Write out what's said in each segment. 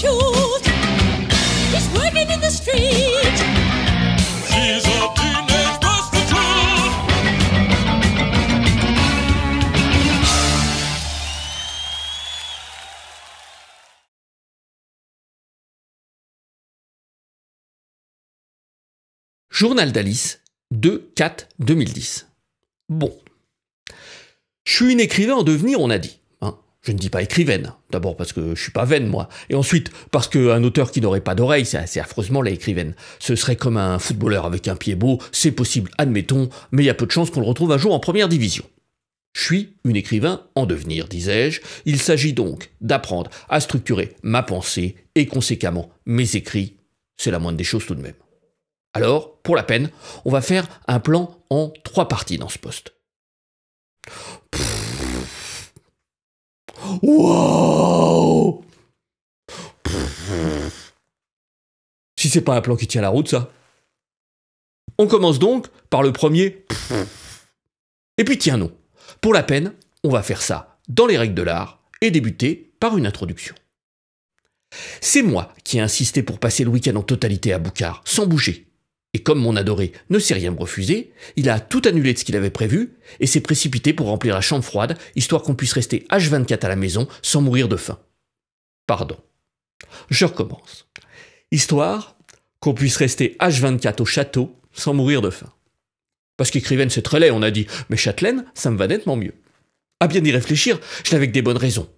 prostitute. He's working in the street. She's a teenage prostitute. Journal d'Alice, 2/4/2010. Bon. Je suis une écrivain en devenir, on a dit. Hein. Je ne dis pas écrivaine. D'abord parce que je suis pas vaine, moi. Et ensuite, parce qu'un auteur qui n'aurait pas d'oreille, c'est assez affreusement la écrivaine. Ce serait comme un footballeur avec un pied beau, c'est possible, admettons, mais il y a peu de chances qu'on le retrouve un jour en première division. Je suis une écrivain en devenir, disais-je. Il s'agit donc d'apprendre à structurer ma pensée et conséquemment mes écrits. C'est la moindre des choses tout de même. Alors, pour la peine, on va faire un plan en 3 parties dans ce poste. Wow! Si c'est pas un plan qui tient la route, ça. On commence donc par le premier. Et puis tiens non. Pour la peine, on va faire ça dans les règles de l'art et débuter par une introduction. C'est moi qui ai insisté pour passer le week-end en totalité à Boucard, sans bouger. Et comme mon adoré ne sait rien me refuser, il a tout annulé de ce qu'il avait prévu et s'est précipité pour remplir la chambre froide, histoire qu'on puisse rester H24 à la maison sans mourir de faim. Pardon. Je recommence. Histoire qu'on puisse rester H24 au château sans mourir de faim. Parce qu'écrivaine c'est très laid, on a dit, mais châtelaine, ça me va nettement mieux. À bien y réfléchir, je l'ai avec des bonnes raisons.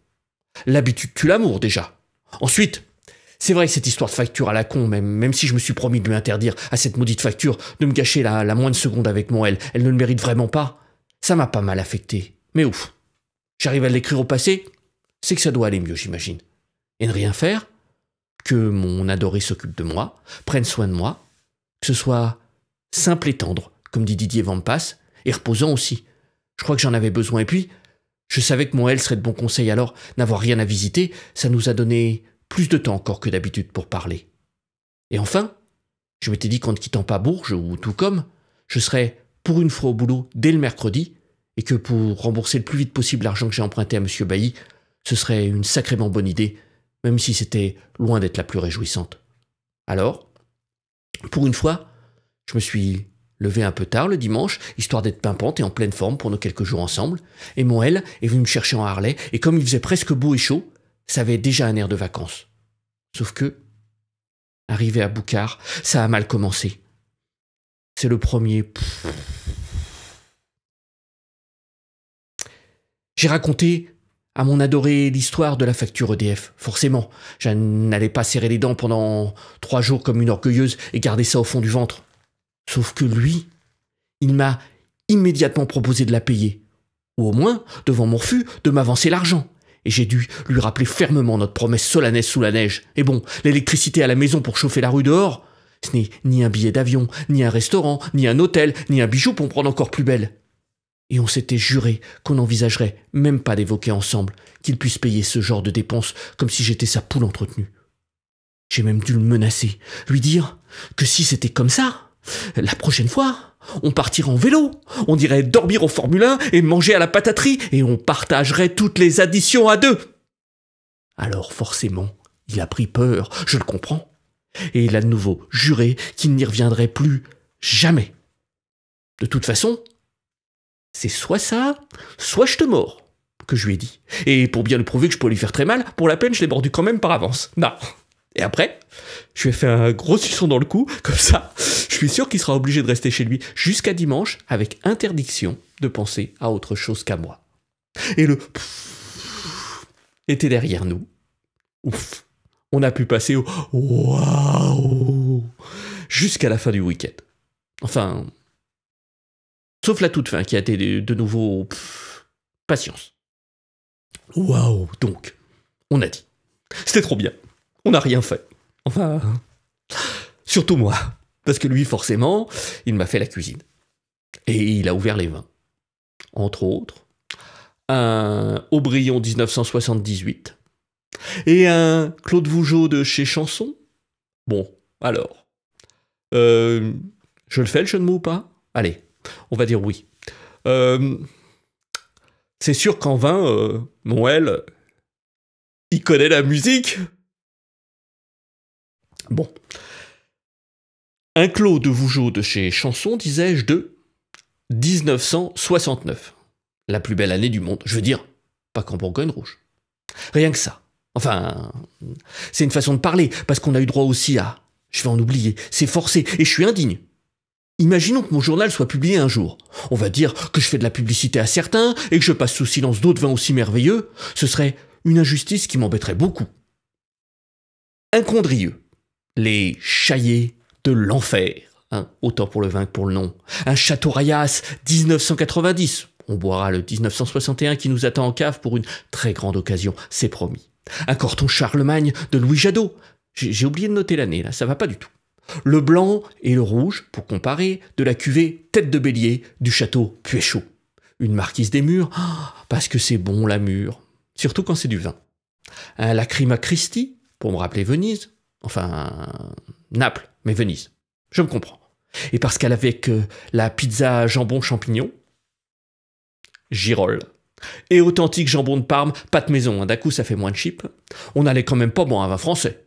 L'habitude tue l'amour déjà. Ensuite, c'est vrai que cette histoire de facture à la con, même si je me suis promis de lui interdire à cette maudite facture de me gâcher la moindre seconde avec mon elle ne le mérite vraiment pas, ça m'a pas mal affecté. Mais ouf, j'arrive à l'écrire au passé, c'est que ça doit aller mieux, j'imagine. Et ne rien faire, que mon adoré s'occupe de moi, prenne soin de moi, que ce soit simple et tendre, comme dit Didier Vampas, et reposant aussi. Je crois que j'en avais besoin. Et puis, je savais que mon elle serait de bon conseil, alors n'avoir rien à visiter, ça nous a donné plus de temps encore que d'habitude pour parler. Et enfin, je m'étais dit qu'en ne quittant pas Bourges, ou tout comme, je serais pour une fois au boulot dès le mercredi, et que pour rembourser le plus vite possible l'argent que j'ai emprunté à M. Bailly, ce serait une sacrément bonne idée, même si c'était loin d'être la plus réjouissante. Alors, pour une fois, je me suis levé un peu tard le dimanche, histoire d'être pimpante et en pleine forme pour nos quelques jours ensemble, et mon elle est venu me chercher en Harley, et comme il faisait presque beau et chaud, ça avait déjà un air de vacances. Sauf que, arrivé à Boucard, ça a mal commencé. C'est le premier. J'ai raconté à mon adoré l'histoire de la facture EDF. Forcément, je n'allais pas serrer les dents pendant 3 jours comme une orgueilleuse et garder ça au fond du ventre. Sauf que lui, il m'a immédiatement proposé de la payer. Ou au moins, devant mon refus, de m'avancer l'argent. Et j'ai dû lui rappeler fermement notre promesse solennelle sous la neige. Et bon, l'électricité à la maison pour chauffer la rue dehors, ce n'est ni un billet d'avion, ni un restaurant, ni un hôtel, ni un bijou pour me prendre encore plus belle. Et on s'était juré qu'on n'envisagerait même pas d'évoquer ensemble qu'il puisse payer ce genre de dépenses comme si j'étais sa poule entretenue. J'ai même dû le menacer, lui dire que si c'était comme ça, la prochaine fois, on partirait en vélo, on irait dormir au Formule 1 et manger à la pataterie et on partagerait toutes les additions à 2. Alors forcément, il a pris peur, je le comprends. Et il a de nouveau juré qu'il n'y reviendrait plus jamais. De toute façon, c'est soit ça, soit je te mords, que je lui ai dit. Et pour bien lui prouver que je peux lui faire très mal, pour la peine, je l'ai mordu quand même par avance. Non. Et après, je lui ai fait un gros suçon dans le cou, comme ça, je suis sûr qu'il sera obligé de rester chez lui jusqu'à dimanche, avec interdiction de penser à autre chose qu'à moi. Et le était derrière nous. Ouf, on a pu passer au waouh jusqu'à la fin du week-end. Enfin, sauf la toute fin qui a été de nouveau patience. Waouh, donc, on a dit. C'était trop bien. On n'a rien fait. Enfin, surtout moi. Parce que lui, forcément, il m'a fait la cuisine. Et il a ouvert les vins. Entre autres, un Aubryon 1978 et un Claude Vougeot de chez Chanson. Bon, alors, je le fais le jeu de mots ou pas? Allez, on va dire oui. C'est sûr qu'en vin, mon elle, il connaît la musique. Bon. Un Claude Vougeot de chez Chanson, disais-je, de 1969. La plus belle année du monde. Je veux dire, pas qu'en Bourgogne rouge. Rien que ça. Enfin, c'est une façon de parler, parce qu'on a eu droit aussi à... Je vais en oublier, c'est forcé, et je suis indigne. Imaginons que mon journal soit publié un jour. On va dire que je fais de la publicité à certains, et que je passe sous silence d'autres vins aussi merveilleux. Ce serait une injustice qui m'embêterait beaucoup. Un Condrieu. Les Chaillés de l'enfer. Hein, autant pour le vin que pour le nom. Un Château Rayas, 1990. On boira le 1961 qui nous attend en cave pour une très grande occasion, c'est promis. Un Corton Charlemagne de Louis Jadot. J'ai oublié de noter l'année, là, ça va pas du tout. Le blanc et le rouge, pour comparer, de la cuvée Tête de Bélier du château Puéchaud. Une marquise des murs, parce que c'est bon la mûre, surtout quand c'est du vin. Un Lacrima Christi, pour me rappeler Venise, enfin Naples, mais Venise, je me comprends. Et parce qu'elle avec la pizza jambon champignon, Girolles. Et authentique jambon de Parme, pâte maison, d'un coup ça fait moins de cheap, on allait quand même pas boire un vin français.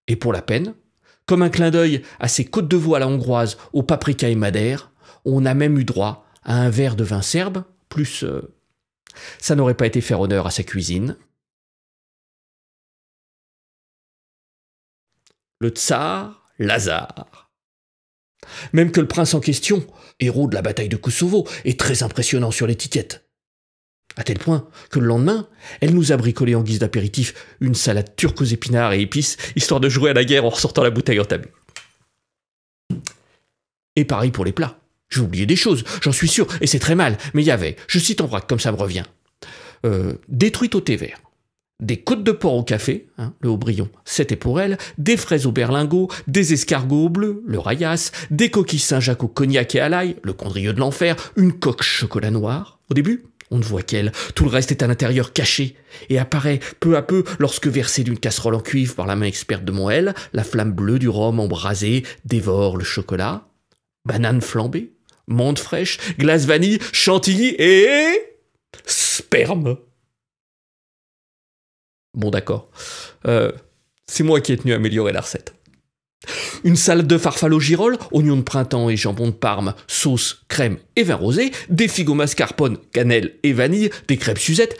Et pour la peine, comme un clin d'œil à ces côtes de veau à la hongroise, au paprika et madère, on a même eu droit à un verre de vin serbe, plus... ça n'aurait pas été faire honneur à sa cuisine. Le tsar Lazare. Même que le prince en question, héros de la bataille de Kosovo, est très impressionnant sur l'étiquette. À tel point que le lendemain, elle nous a bricolé en guise d'apéritif une salade turque aux épinards et épices, histoire de jouer à la guerre en ressortant la bouteille entamée. Et pareil pour les plats. J'ai oublié des choses, j'en suis sûr, et c'est très mal, mais il y avait, je cite en vrac comme ça me revient, des truites au thé vert, des côtes de porc au café, hein, le Haut-Brion, c'était pour elle, des fraises au berlingot, des escargots au bleu, le Rayas, des coquilles Saint-Jacques au cognac et à l'ail, le Condrieu de l'enfer, une coque chocolat noir. Au début, on ne voit qu'elle, tout le reste est à l'intérieur caché, et apparaît peu à peu lorsque versée d'une casserole en cuivre par la main experte de Moël, la flamme bleue du rhum embrasé dévore le chocolat, banane flambée, menthe fraîche, glace vanille, chantilly et... sperme. Bon d'accord, c'est moi qui ai tenu à améliorer la recette. Une salade de farfalle girolles, oignons de printemps et jambon de Parme, sauce, crème et vin rosé, des figues au mascarpone, cannelle et vanille, des crêpes Suzette,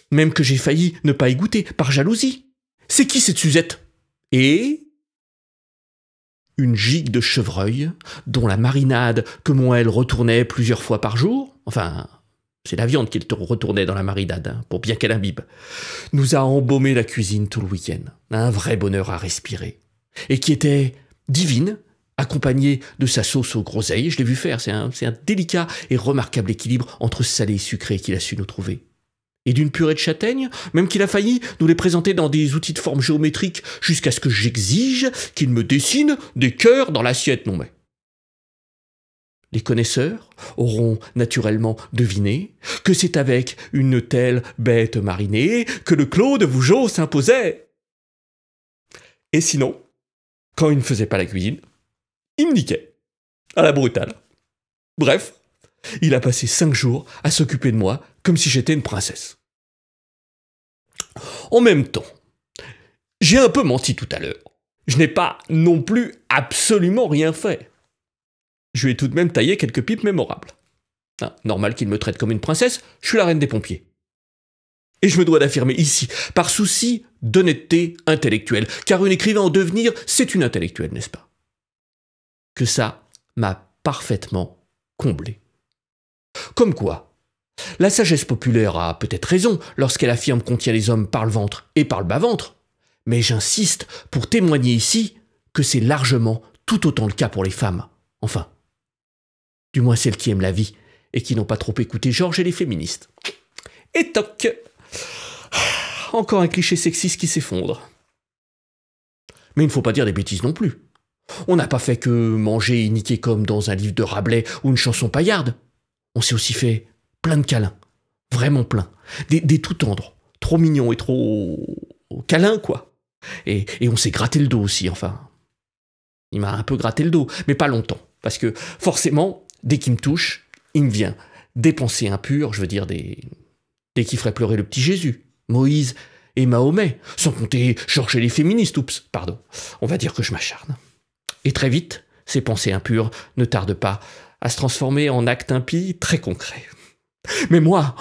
même que j'ai failli ne pas y goûter, par jalousie. C'est qui cette Suzette? Et... une gigue de chevreuil, dont la marinade que Moël retournait plusieurs fois par jour, enfin... c'est la viande qu'il retournait dans la marinade, hein, pour bien qu'elle imbibe, nous a embaumé la cuisine tout le week-end. Un vrai bonheur à respirer. Et qui était divine, accompagnée de sa sauce aux groseilles. Je l'ai vu faire, c'est un délicat et remarquable équilibre entre salé et sucré qu'il a su nous trouver. Et d'une purée de châtaigne, même qu'il a failli nous les présenter dans des outils de forme géométrique jusqu'à ce que j'exige qu'il me dessine des cœurs dans l'assiette, non mais... Les connaisseurs auront naturellement deviné que c'est avec une telle bête marinée que le Claude Vougeot s'imposait. Et sinon, quand il ne faisait pas la cuisine, il me niquait. À la brutale. Bref, il a passé 5 jours à s'occuper de moi comme si j'étais une princesse. En même temps, j'ai un peu menti tout à l'heure. Je n'ai pas non plus absolument rien fait. Je lui ai tout de même taillé quelques pipes mémorables. Ah, normal qu'il me traite comme une princesse, je suis la reine des pompiers. Et je me dois d'affirmer ici, par souci d'honnêteté intellectuelle, car un écrivain en devenir, c'est une intellectuelle, n'est-ce pas? Que ça m'a parfaitement comblé. Comme quoi, la sagesse populaire a peut-être raison lorsqu'elle affirme qu'on tient les hommes par le ventre et par le bas-ventre, mais j'insiste pour témoigner ici que c'est largement tout autant le cas pour les femmes. Enfin, du moins celles qui aiment la vie et qui n'ont pas trop écouté Georges et les féministes. Et toc! Encore un cliché sexiste qui s'effondre. Mais il ne faut pas dire des bêtises non plus. On n'a pas fait que manger et niquer comme dans un livre de Rabelais ou une chanson paillarde. On s'est aussi fait plein de câlins. Vraiment plein. Des tout tendres. Trop mignons et trop... câlins, quoi. Et on s'est gratté le dos aussi, enfin. Il m'a un peu gratté le dos, mais pas longtemps. Parce que, forcément, dès qu'il me touche, il me vient des pensées impures, je veux dire des qui feraient pleurer le petit Jésus, Moïse et Mahomet, sans compter Georges et les féministes, oups, pardon, on va dire que je m'acharne. Et très vite, ces pensées impures ne tardent pas à se transformer en actes impies très concrets. Mais moi,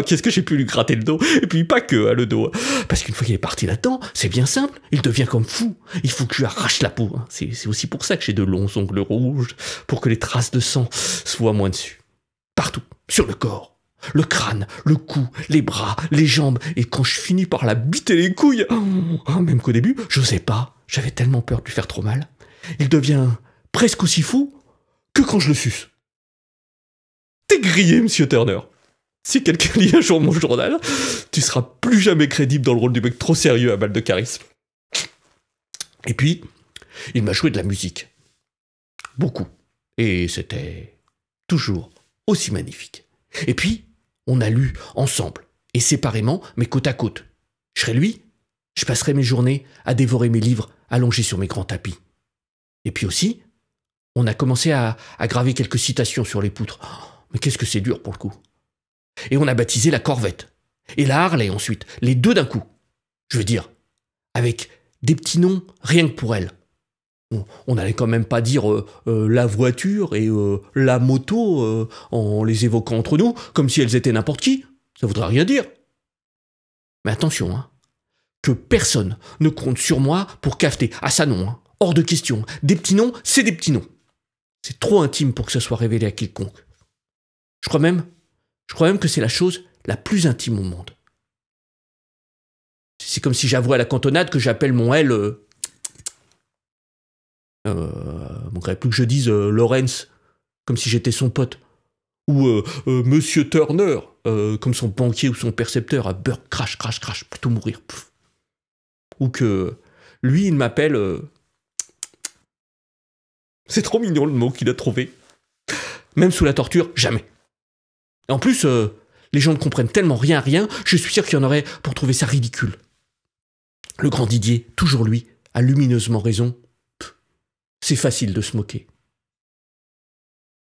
qu'est-ce que j'ai pu lui gratter le dos? Et puis pas que, le dos. Parce qu'une fois qu'il est parti là-dedans, c'est bien simple, il devient comme fou. Il faut que je lui arrache la peau. C'est aussi pour ça que j'ai de longs ongles rouges, pour que les traces de sang se voient moins dessus. Partout, sur le corps, le crâne, le cou, les bras, les jambes. Et quand je finis par la biter les couilles, même qu'au début, j'osais pas. J'avais tellement peur de lui faire trop mal. Il devient presque aussi fou que quand je le suce. T'es grillé, monsieur Turner. Si quelqu'un lit un jour mon journal, tu seras plus jamais crédible dans le rôle du mec trop sérieux à balle de charisme. Et puis, il m'a joué de la musique. Beaucoup. Et c'était toujours aussi magnifique. Et puis, on a lu ensemble, et séparément, mais côte à côte. Je serais lui, je passerais mes journées à dévorer mes livres allongés sur mes grands tapis. Et puis aussi, on a commencé à graver quelques citations sur les poutres. Mais qu'est-ce que c'est dur pour le coup. Et on a baptisé la Corvette. Et la Harley ensuite. Les deux d'un coup. Je veux dire, avec des petits noms rien que pour elle. On n'allait quand même pas dire la voiture et la moto en les évoquant entre nous, comme si elles étaient n'importe qui. Ça voudrait rien dire. Mais attention, hein, que personne ne compte sur moi pour cafeter. Ah ça non, hein, hors de question. Des petits noms, c'est des petits noms. C'est trop intime pour que ça soit révélé à quiconque. Je crois même que c'est la chose la plus intime au monde. C'est comme si j'avouais à la cantonade que j'appelle mon L... manquerait plus que je dise Lawrence, comme si j'étais son pote. Ou Monsieur Turner, comme son banquier ou son percepteur, à beurre, crash, plutôt mourir. Pff. Ou que lui, il m'appelle... C'est trop mignon le mot qu'il a trouvé. Même sous la torture, jamais. Et en plus, les gens ne comprennent tellement rien à rien, je suis sûr qu'il y en aurait pour trouver ça ridicule. Le grand Didier, toujours lui, a lumineusement raison. C'est facile de se moquer.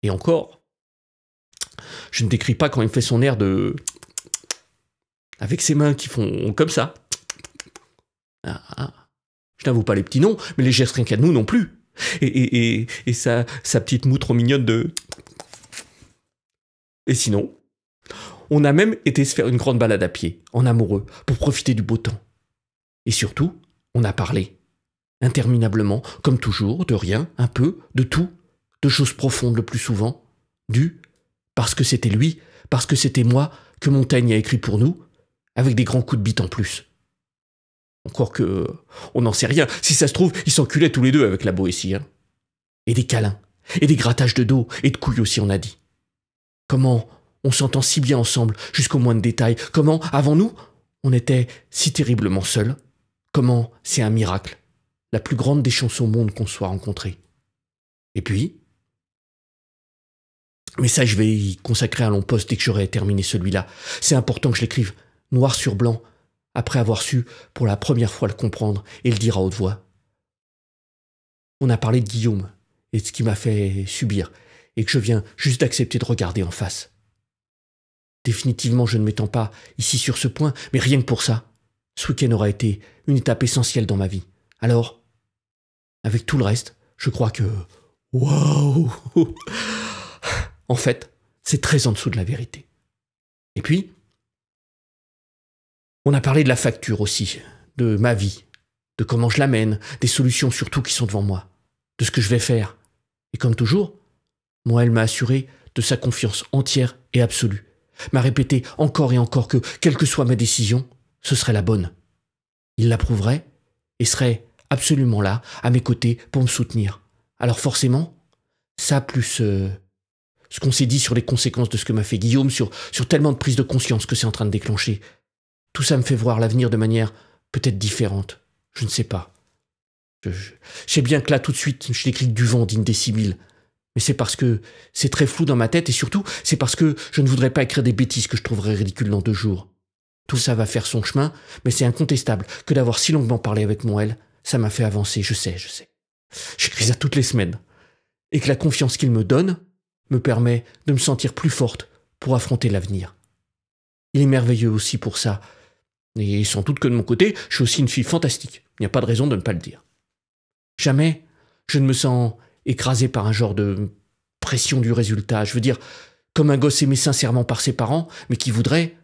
Et encore, je ne décris pas quand il fait son air de... avec ses mains qui font comme ça. Je n'avoue pas les petits noms, mais les gestes rien qu'à nous non plus. Et sa petite moue trop mignonne de... Et sinon, on a même été se faire une grande balade à pied, en amoureux, pour profiter du beau temps. Et surtout, on a parlé, interminablement, comme toujours, de rien, un peu, de tout, de choses profondes le plus souvent, parce que c'était lui, parce que c'était moi, que Montaigne a écrit pour nous, avec des grands coups de bite en plus. Encore que, on n'en sait rien, si ça se trouve, ils s'enculaient tous les deux avec la Boétie, hein. Et des câlins, et des grattages de dos, et de couilles aussi, on a dit. Comment on s'entend si bien ensemble, jusqu'au moindre détail. Comment, avant nous, on était si terriblement seuls. Comment c'est un miracle. La plus grande des chances au monde qu'on soit rencontrés. Et puis... Mais ça, je vais y consacrer un long post dès que j'aurai terminé celui-là. C'est important que je l'écrive, noir sur blanc, après avoir su, pour la première fois, le comprendre et le dire à haute voix. On a parlé de Guillaume, et de ce qui m'a fait subir, et que je viens juste d'accepter de regarder en face. Définitivement, je ne m'étends pas ici sur ce point, mais rien que pour ça, ce week-end aura été une étape essentielle dans ma vie. Alors, avec tout le reste, je crois que... Waouh! En fait, c'est très en dessous de la vérité. Et puis, on a parlé de la facture aussi, de ma vie, de comment je l'amène, des solutions surtout qui sont devant moi, de ce que je vais faire. Et comme toujours, moi, elle m'a assuré de sa confiance entière et absolue, m'a répété encore et encore que, quelle que soit ma décision, ce serait la bonne. Il l'approuverait et serait absolument là, à mes côtés, pour me soutenir. Alors forcément, ça plus ce qu'on s'est dit sur les conséquences de ce que m'a fait Guillaume, sur tellement de prise de conscience que c'est en train de déclencher, tout ça me fait voir l'avenir de manière peut-être différente. Je ne sais pas. Je sais bien que là, tout de suite, je n'écris que du vent d'indécibile. Mais c'est parce que c'est très flou dans ma tête et surtout, c'est parce que je ne voudrais pas écrire des bêtises que je trouverais ridicules dans 2 jours. Tout ça va faire son chemin, mais c'est incontestable que d'avoir si longuement parlé avec mon L, ça m'a fait avancer, je sais. J'écris ça toutes les semaines. Et que la confiance qu'il me donne me permet de me sentir plus forte pour affronter l'avenir. Il est merveilleux aussi pour ça, Et sans doute que de mon côté, je suis aussi une fille fantastique. Il n'y a pas de raison de ne pas le dire. Jamais je ne me sens écrasé par un genre de pression du résultat. Je veux dire, comme un gosse aimé sincèrement par ses parents, mais qui voudrait,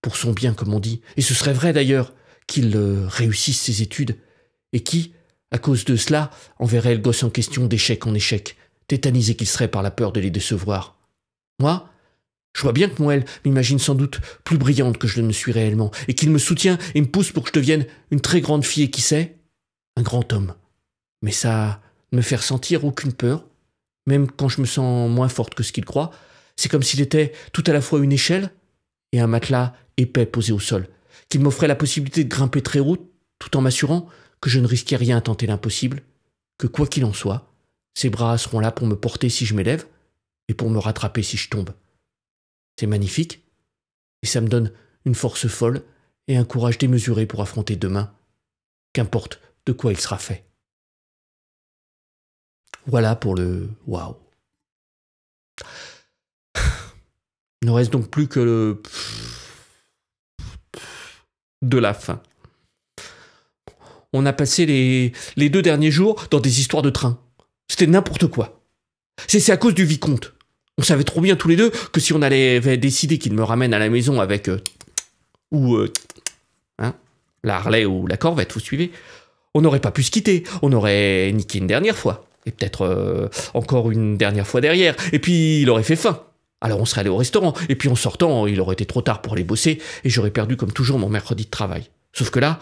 pour son bien comme on dit, et ce serait vrai d'ailleurs, qu'il réussisse ses études, et qui, à cause de cela, enverrait le gosse en question d'échec en échec, tétanisé qu'il serait par la peur de les décevoir. Moi, je vois bien que Moël m'imagine sans doute plus brillante que je ne le suis réellement, et qu'il me soutient et me pousse pour que je devienne une très grande fille et qui sait, un grand homme. Mais ça ne me fait ressentir aucune peur, même quand je me sens moins forte que ce qu'il croit. C'est comme s'il était tout à la fois une échelle et un matelas épais posé au sol, qu'il m'offrait la possibilité de grimper très haut, tout en m'assurant que je ne risquais rien à tenter l'impossible, que quoi qu'il en soit, ses bras seront là pour me porter si je m'élève et pour me rattraper si je tombe. C'est magnifique, et ça me donne une force folle et un courage démesuré pour affronter demain, qu'importe de quoi il sera fait. Voilà pour le waouh. Il ne reste donc plus que le de la fin. On a passé les 2 derniers jours dans des histoires de train. C'était n'importe quoi. C'est à cause du vicomte. On savait trop bien tous les deux que si on avait décidé qu'il me ramène à la maison avec la Harley ou la Corvette, vous suivez, on n'aurait pas pu se quitter. On aurait niqué une dernière fois. Et peut-être encore une dernière fois derrière. Et puis il aurait fait faim. Alors on serait allé au restaurant. Et puis en sortant, il aurait été trop tard pour aller bosser. Et j'aurais perdu comme toujours mon mercredi de travail. Sauf que là,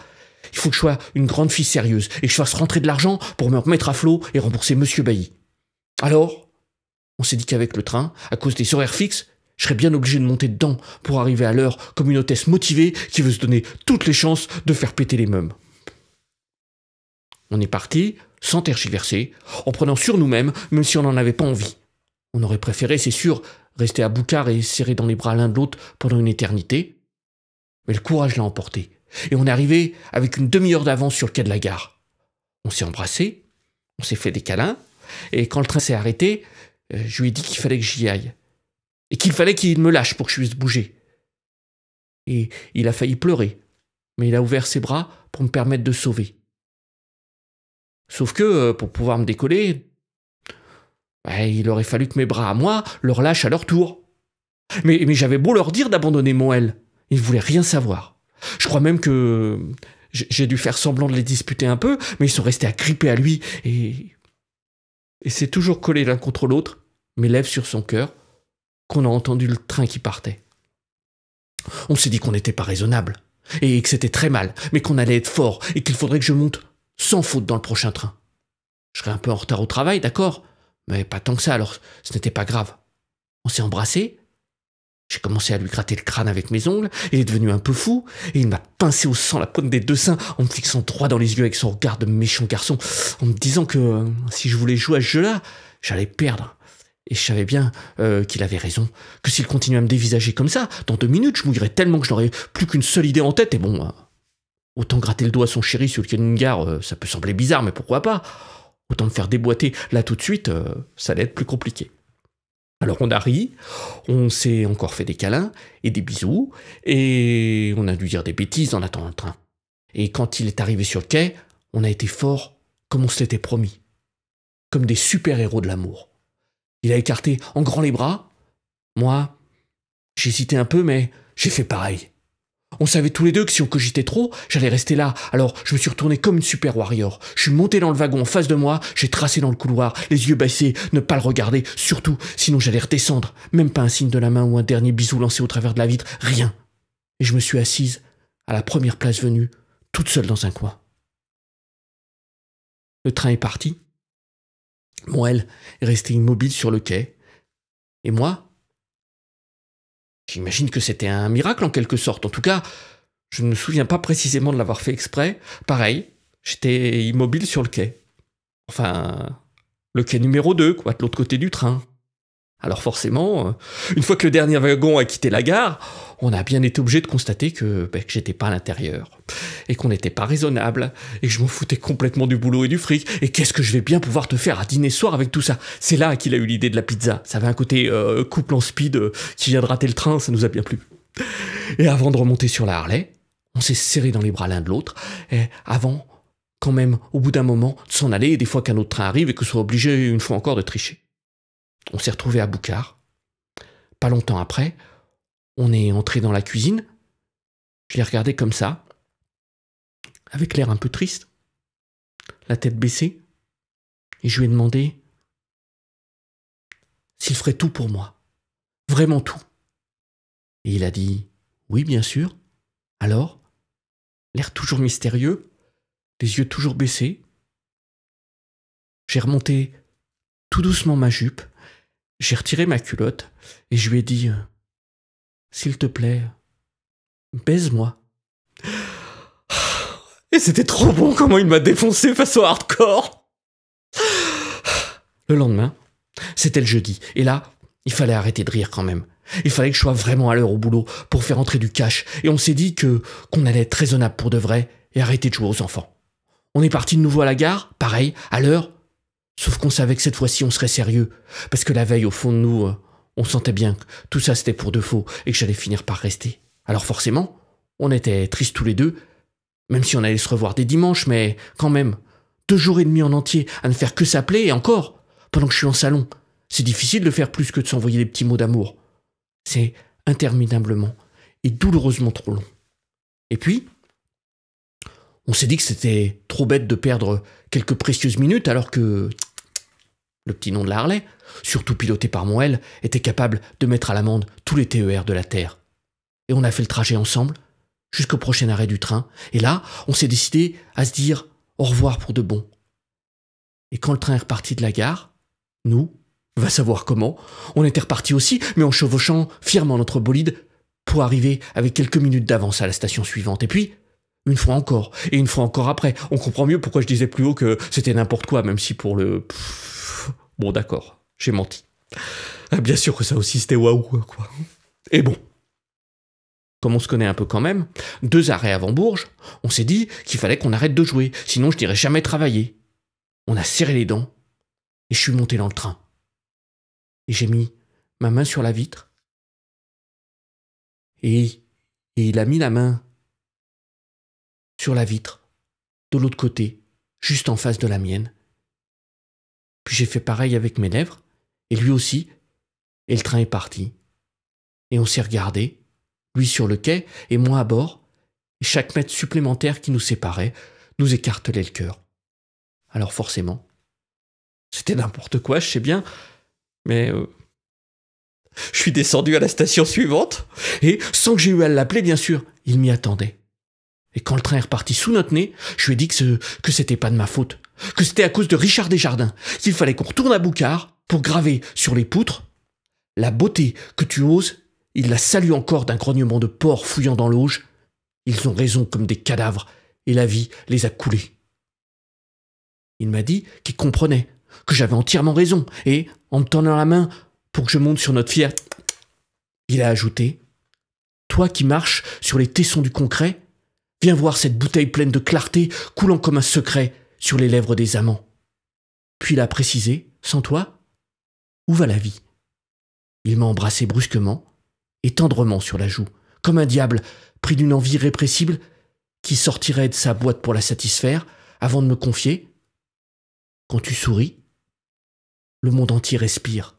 il faut que je sois une grande fille sérieuse. Et que je fasse rentrer de l'argent pour me remettre à flot et rembourser Monsieur Bailly. Alors, on s'est dit qu'avec le train, à cause des horaires fixes, je serais bien obligé de monter dedans pour arriver à l'heure comme une hôtesse motivée qui veut se donner toutes les chances de faire péter les meubles. On est parti, sans tergiverser, en prenant sur nous-mêmes, même si on n'en avait pas envie. On aurait préféré, c'est sûr, rester à Boucard et serrer dans les bras l'un de l'autre pendant une éternité. Mais le courage l'a emporté, et on est arrivé avec une demi-heure d'avance sur le quai de la gare. On s'est embrassés, on s'est fait des câlins, et quand le train s'est arrêté, je lui ai dit qu'il fallait que j'y aille. Et qu'il fallait qu'il me lâche pour que je puisse bouger. Et il a failli pleurer, mais il a ouvert ses bras pour me permettre de sauver. Sauf que, pour pouvoir me décoller, il aurait fallu que mes bras à moi le relâchent à leur tour. Mais j'avais beau leur dire d'abandonner Moël, ils ne voulaient rien savoir. Je crois même que j'ai dû faire semblant de les disputer un peu, mais ils sont restés agrippés à lui et c'est toujours collé l'un contre l'autre, mes lèvres sur son cœur, qu'on a entendu le train qui partait. On s'est dit qu'on n'était pas raisonnable, et que c'était très mal, mais qu'on allait être fort, et qu'il faudrait que je monte sans faute dans le prochain train. Je serais un peu en retard au travail, d'accord, mais pas tant que ça, alors ce n'était pas grave. On s'est embrassés, j'ai commencé à lui gratter le crâne avec mes ongles, il est devenu un peu fou, et il m'a pincé au sang la pointe des 2 seins en me fixant droit dans les yeux avec son regard de méchant garçon, en me disant que si je voulais jouer à ce jeu-là, j'allais perdre. Et je savais bien qu'il avait raison, que s'il continuait à me dévisager comme ça, dans 2 minutes, je mouillerais tellement que je n'aurais plus qu'une seule idée en tête, et bon, autant gratter le doigt à son chéri sur le quai d'une gare, ça peut sembler bizarre, mais pourquoi pas? Autant me faire déboîter là tout de suite, ça allait être plus compliqué. Alors on a ri, on s'est encore fait des câlins et des bisous, et on a dû dire des bêtises en attendant le train. Et quand il est arrivé sur le quai, on a été forts comme on se l'était promis, comme des super-héros de l'amour. Il a écarté en grand les bras. Moi, j'hésitais un peu, mais j'ai fait pareil. On savait tous les deux que si on cogitait trop, j'allais rester là. Alors je me suis retourné comme une super warrior. Je suis monté dans le wagon en face de moi, j'ai tracé dans le couloir, les yeux baissés, ne pas le regarder, surtout, sinon j'allais redescendre. Même pas un signe de la main ou un dernier bisou lancé au travers de la vitre, rien. Et je me suis assise à la première place venue, toute seule dans un coin. Le train est parti. Moël est resté immobile sur le quai. Et moi, j'imagine que c'était un miracle en quelque sorte. En tout cas, je ne me souviens pas précisément de l'avoir fait exprès. Pareil, j'étais immobile sur le quai. Enfin, le quai numéro 2, quoi, de l'autre côté du train. Alors forcément, une fois que le dernier wagon a quitté la gare, on a bien été obligé de constater que j'étais pas à l'intérieur. Et qu'on n'était pas raisonnable. Et que je m'en foutais complètement du boulot et du fric. Et qu'est-ce que je vais bien pouvoir te faire à dîner ce soir avec tout ça? C'est là qu'il a eu l'idée de la pizza. Ça avait un côté couple en speed qui vient de rater le train, ça nous a bien plu. Et avant de remonter sur la Harley, On s'est serrés dans les bras l'un de l'autre, et avant, quand même, au bout d'un moment, de s'en aller, et des fois qu'un autre train arrive et que soit obligé, une fois encore, de tricher. On s'est retrouvés à Boucard. Pas longtemps après, on est entré dans la cuisine. Je l'ai regardé comme ça, avec l'air un peu triste, la tête baissée, et je lui ai demandé s'il ferait tout pour moi, vraiment tout. Et il a dit « Oui, bien sûr. » Alors, l'air toujours mystérieux, les yeux toujours baissés, j'ai remonté tout doucement ma jupe, j'ai retiré ma culotte et je lui ai dit « S'il te plaît, baise-moi. » Et c'était trop bon comment il m'a défoncé façon hardcore. Le lendemain, c'était le jeudi, et là, il fallait arrêter de rire quand même. Il fallait que je sois vraiment à l'heure au boulot pour faire entrer du cash, et on s'est dit qu'on allait être raisonnable pour de vrai et arrêter de jouer aux enfants. On est parti de nouveau à la gare, pareil, à l'heure, sauf qu'on savait que cette fois-ci on serait sérieux, parce que la veille, au fond de nous, on sentait bien que tout ça c'était pour de faux et que j'allais finir par rester. Alors forcément, on était tristes tous les deux, même si on allait se revoir des dimanches, mais quand même, 2 jours et demi en entier à ne faire que s'appeler, et encore, pendant que je suis en salon, c'est difficile de faire plus que de s'envoyer des petits mots d'amour. C'est interminablement et douloureusement trop long. Et puis, on s'est dit que c'était trop bête de perdre quelques précieuses minutes alors que le petit nom de la Harley, surtout piloté par mon L, était capable de mettre à l'amende tous les TER de la Terre. Et on a fait le trajet ensemble jusqu'au prochain arrêt du train. Et là, on s'est décidé à se dire au revoir pour de bon. Et quand le train est reparti de la gare, nous, va savoir comment, on était repartis aussi, mais en chevauchant fièrement notre bolide pour arriver avec quelques minutes d'avance à la station suivante. Et puis, une fois encore, et une fois encore après, on comprend mieux pourquoi je disais plus haut que c'était n'importe quoi, même si pour le... Bon d'accord, j'ai menti. Ah, bien sûr que ça aussi c'était waouh, quoi. Et bon, comme on se connaît un peu quand même, 2 arrêts avant Bourges, on s'est dit qu'il fallait qu'on arrête de jouer, sinon je n'irais jamais travailler. On a serré les dents, et je suis monté dans le train. Et j'ai mis ma main sur la vitre, et il a mis la main sur la vitre, de l'autre côté, juste en face de la mienne. Puis j'ai fait pareil avec mes lèvres, et lui aussi, et le train est parti. Et on s'est regardé, lui sur le quai, et moi à bord, et chaque mètre supplémentaire qui nous séparait nous écartelait le cœur. Alors forcément, c'était n'importe quoi, je sais bien, mais je suis descendu à la station suivante, et sans que j'ai eu à l'appeler, bien sûr, il m'y attendait. Et quand le train est reparti sous notre nez, je lui ai dit que c'était pas de ma faute, que c'était à cause de Richard Desjardins, qu'il fallait qu'on retourne à Boucard pour graver sur les poutres « La beauté que tu oses », il la salue encore d'un grognement de porc fouillant dans l'auge. Ils ont raison comme des cadavres, et la vie les a coulés. Il m'a dit qu'il comprenait, que j'avais entièrement raison, et, en me tendant la main pour que je monte sur notre fier, il a ajouté « Toi qui marches sur les tessons du concret, viens voir cette bouteille pleine de clarté coulant comme un secret sur les lèvres des amants. » Puis il a précisé « Sans toi, où va la vie ?» Il m'a embrassé brusquement et tendrement sur la joue, comme un diable pris d'une envie irrépressible qui sortirait de sa boîte pour la satisfaire, avant de me confier « Quand tu souris, le monde entier respire. »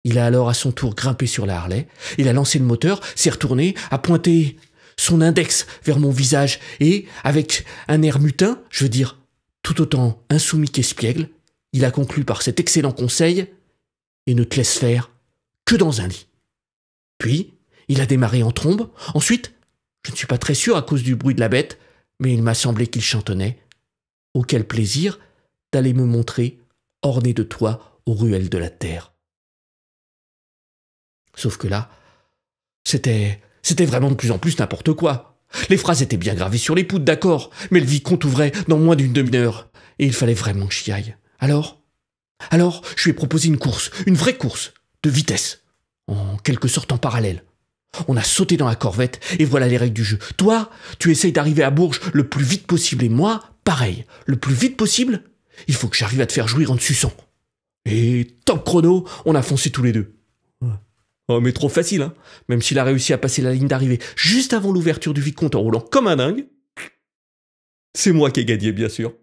Il a alors à son tour grimpé sur la Harley, il a lancé le moteur, s'est retourné, a pointé son index vers mon visage et, avec un air mutin, je veux dire tout autant insoumis qu'espiègle, il a conclu par cet excellent conseil « Et ne te laisse faire que dans un lit. » Puis, il a démarré en trombe. Ensuite, je ne suis pas très sûr à cause du bruit de la bête, mais il m'a semblé qu'il chantonnait « Oh quel plaisir d'aller me montrer orné de toi aux ruelles de la terre. » Sauf que là, c'était vraiment de plus en plus n'importe quoi. Les phrases étaient bien gravées sur les poutres, d'accord, mais le vicomte ouvrait dans moins d'une demi-heure, et il fallait vraiment que j'y aille. Alors, je lui ai proposé une course, une vraie course, de vitesse, en quelque sorte en parallèle. On a sauté dans la corvette, et voilà les règles du jeu. Toi, tu essayes d'arriver à Bourges le plus vite possible, et moi, pareil, le plus vite possible, il faut que j'arrive à te faire jouir en te suçant. Et top chrono, on a foncé tous les deux. Oh, mais trop facile, hein. Même s'il a réussi à passer la ligne d'arrivée juste avant l'ouverture du vide-compte en roulant comme un dingue, c'est moi qui ai gagné, bien sûr.